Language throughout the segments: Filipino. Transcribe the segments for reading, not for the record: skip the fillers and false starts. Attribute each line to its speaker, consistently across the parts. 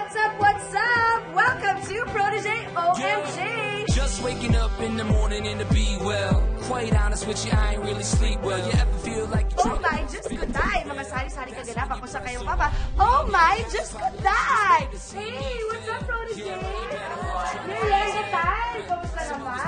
Speaker 1: What's up? What's up? Welcome to Protege OMG!
Speaker 2: Just waking up in the morning and to be well. Quite honest with you, I ain't really sleep well. You ever feel like
Speaker 1: Oh my, Diyos ko, day! Mga sari-sari kaganap ako sa kayong papa. Oh my, Diyos ko, day! Hey, what's up, Protege? Hey, sa tayo! Kamusta naman?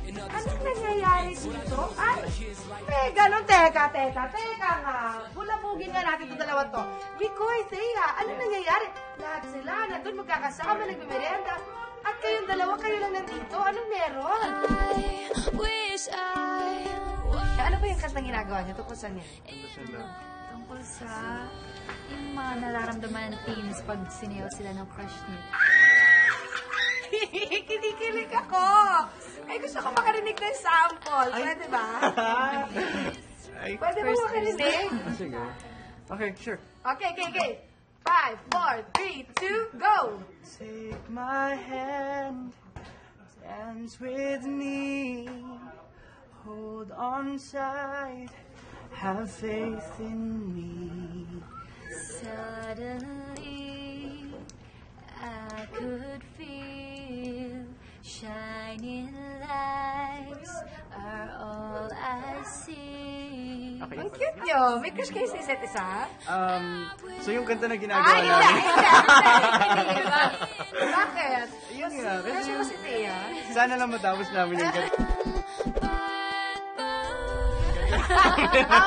Speaker 1: Anong nangyayari dito? Ay, ganun, teka nga. Bulabugin nga natin itong dalawa to. Mikoy, Thea, anong nangyayari? Lahat sila, nandun magkakasama, nagbimerenda. At kayong dalawa, kayo lang nandito. Anong meron? Ano ba yung kantang ginagawa niyo? Tungkol saan yan?
Speaker 3: Tungkol sa yung mga nararamdaman ng teens pag sinayaw sila ng crush niyo.
Speaker 1: Kinikilig ako! Ay, gusto ko makarinig ng sample. Pwede ba? Pwede ba makarinig?
Speaker 4: Sige. Okay, sure.
Speaker 1: Okay. 5, 4, 3, 2, go!
Speaker 4: Take my hand, dance with me, hold on tight, have faith in me.
Speaker 3: Suddenly, I could feel shining lights are all I see.
Speaker 4: Okay.
Speaker 1: Ang cute nyo. May crush kayo sa isa't isa?
Speaker 4: So yung kanta na ginagawa namin.
Speaker 1: Hindi ba? Bakit?
Speaker 4: Yun nga.
Speaker 1: Crush mo si Thea?
Speaker 4: Sana lang matapos namin yung kanta.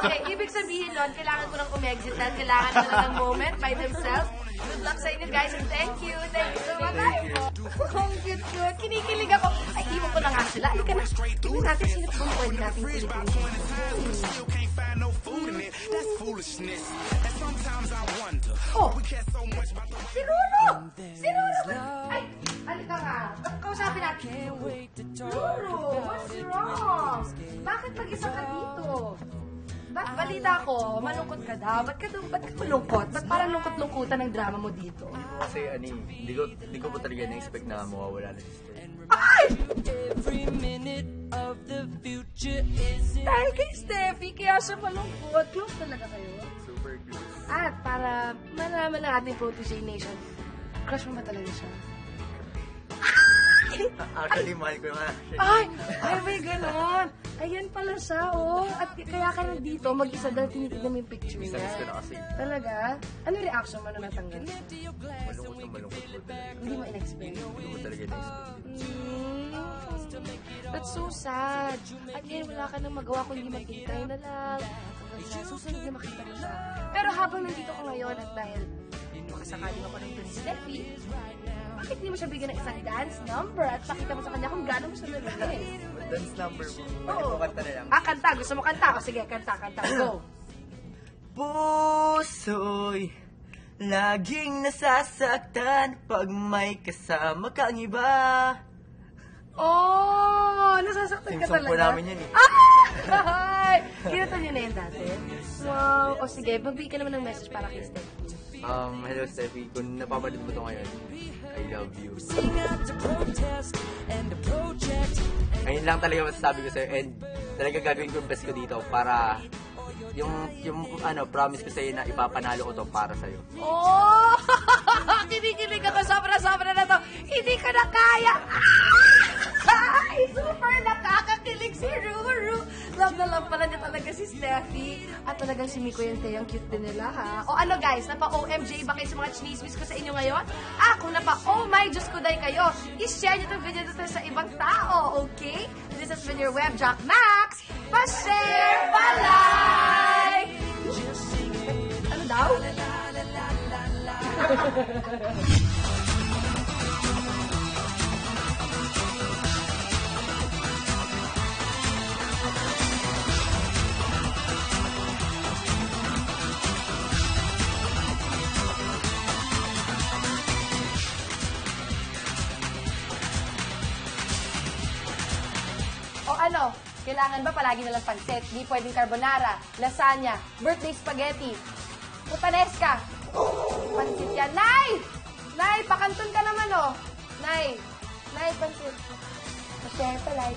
Speaker 1: Okay, ibig sabihin nun, kailangan ko nang umexit at kailangan nila ng moment by themselves. Good luck sa inyo, guys, and thank you so much. Ang cute. Kinikilig ako. Ay, iwan ko na nga sila. Halika na. Tingnan natin sino kung pwede natin kulitin. Oh! Si Ruru! Ay, halika nga. Kausapin natin. Ruru, what's wrong? Bakit mag-isa ka dito? Balita ko, malungkot ka daw. Ba't ka malungkot? Ba't parang lungkot-lungkutan ng drama mo dito?
Speaker 5: Kasi hindi ko po talaga na-expect na mawawala na si Steph.
Speaker 1: Ay!
Speaker 2: every minute of the future is it?
Speaker 1: Dahil kay Steffi, kaya siya malungkot. Close talaga kayo.
Speaker 5: Super close.
Speaker 1: At para malaman ng ating Protege Nation, crush mo ba talaga siya?
Speaker 5: Actually, mahal ko naman.
Speaker 1: Ay, may ganon. Ayan pala siya, oh. At kaya ka nandito, mag-isa dahil tinitignan mo yung picture niya.
Speaker 5: Miss ko na kasi.
Speaker 1: Talaga? Ano reaction mo na natanggap?
Speaker 5: Malungkot po talaga.
Speaker 1: Hindi mo in-expect.
Speaker 5: Hindi ko talaga na-expect.
Speaker 1: That's so sad. At ngayon, wala ka nang magawa kundi maghintay na lang. Hanggang sa susunod na makita mo siya. Pero habang nandito ko ngayon at dahil makasakaling ako ng si Steffi, bakit hindi mo siya bigyan ng isang dance number at pakita mo sa kanya kung gano'n mo siya nalagay?
Speaker 5: Dance number mo. Bakit
Speaker 1: Oo.
Speaker 5: mo kanta na lang?
Speaker 1: Kanta. Gusto mo kanta? O sige, kanta. Go.
Speaker 5: Puso'y laging nasasaktan pag may kasama kang iba.
Speaker 1: Oh, nasasaktan ka
Speaker 5: Team song po
Speaker 1: talaga.
Speaker 5: namin yan eh.
Speaker 1: Ay! Kinata niyo na yan dati? Wow. O sige, magbigay ka naman ng message para kay Steffi.
Speaker 5: Hello Steffi, kung napapanood mo ito ngayon, I love you. Ngayon lang talaga masasabi ko sa'yo and talaga gagawin ko yung best ko dito para yung promise ko sa'yo na ipapanalo ko to para sa'yo.
Speaker 1: Oh! Kinikilig ako sobra-sobra na to. Hindi ka na kaya. Ay, super nakakakilig si Ruru. Love na love pala niya talaga si Steffi. At talagang si Miko yung Teyang cute din nila, ha? O ano guys, napa-OMJ ba kayo sa mga chinismis ko sa inyo ngayon? Kung napa-Oh my Diyos ko day kayo, i-share niyo itong video dito sa ibang tao, okay? This has been your Web Jack Max. Pa-share, pa-like! Ano daw? O ano, kailangan ba palagi nalang pansit? Di pwedeng carbonara, lasagna, birthday spaghetti, putanesca. Pansit yan. Nay! Nay, pakanton ka naman, oh. Nay, pansit. Pa-share pa like.